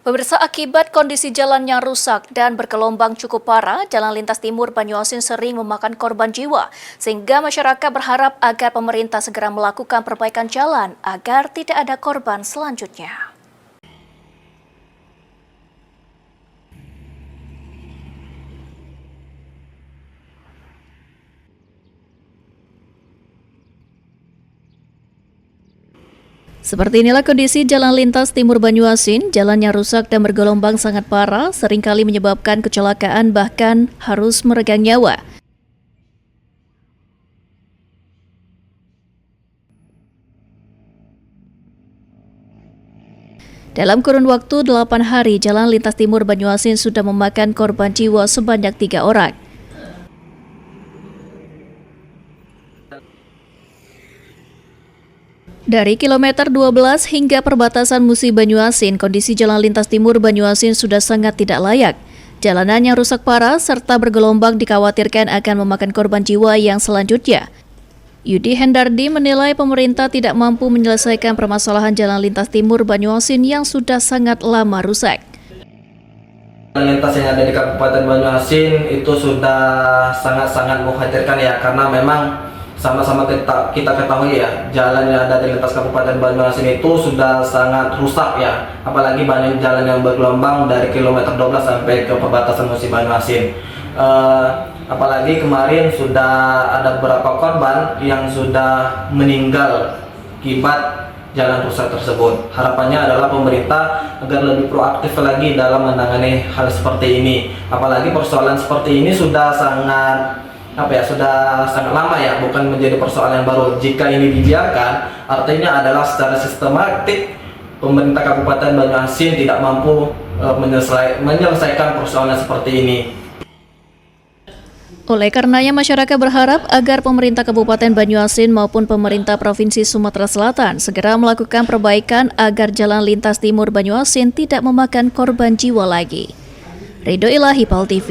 Pemirsa, akibat kondisi jalan yang rusak dan bergelombang cukup parah, Jalan Lintas Timur Banyuasin sering memakan korban jiwa, sehingga masyarakat berharap agar pemerintah segera melakukan perbaikan jalan agar tidak ada korban selanjutnya. Seperti inilah kondisi Jalan Lintas Timur Banyuasin. Jalannya rusak dan bergelombang sangat parah, seringkali menyebabkan kecelakaan bahkan harus meregang nyawa. Dalam kurun waktu 8 hari, Jalan Lintas Timur Banyuasin sudah memakan korban jiwa sebanyak 3 orang. Dari kilometer 12 hingga perbatasan Musi Banyuasin, kondisi Jalan Lintas Timur Banyuasin sudah sangat tidak layak. Jalanan yang rusak parah serta bergelombang dikhawatirkan akan memakan korban jiwa yang selanjutnya. Yudi Hendardi menilai pemerintah tidak mampu menyelesaikan permasalahan Jalan Lintas Timur Banyuasin yang sudah sangat lama rusak. Jalan lintas yang ada di Kabupaten Banyuasin itu sudah sangat-sangat mengkhawatirkan ya, karena memang sama-sama kita ketahui ya, jalan yang ada di lintas Kabupaten Banyuasin itu sudah sangat rusak ya, apalagi banyak jalan yang bergelombang dari kilometer 12 sampai ke perbatasan Musi Banyuasin. Apalagi kemarin sudah ada beberapa korban yang sudah meninggal akibat jalan rusak tersebut. Harapannya adalah pemerintah agar lebih proaktif lagi dalam menangani hal seperti ini, apalagi persoalan seperti ini sudah sangat lama ya, bukan menjadi persoalan yang baru. Jika ini dibiarkan, artinya adalah secara sistematik pemerintah Kabupaten Banyuasin tidak mampu menyelesaikan persoalan seperti ini. Oleh karenanya, masyarakat berharap agar pemerintah Kabupaten Banyuasin maupun pemerintah Provinsi Sumatera Selatan segera melakukan perbaikan agar Jalan Lintas Timur Banyuasin tidak memakan korban jiwa lagi. Ridho Ilahi, PAL TV.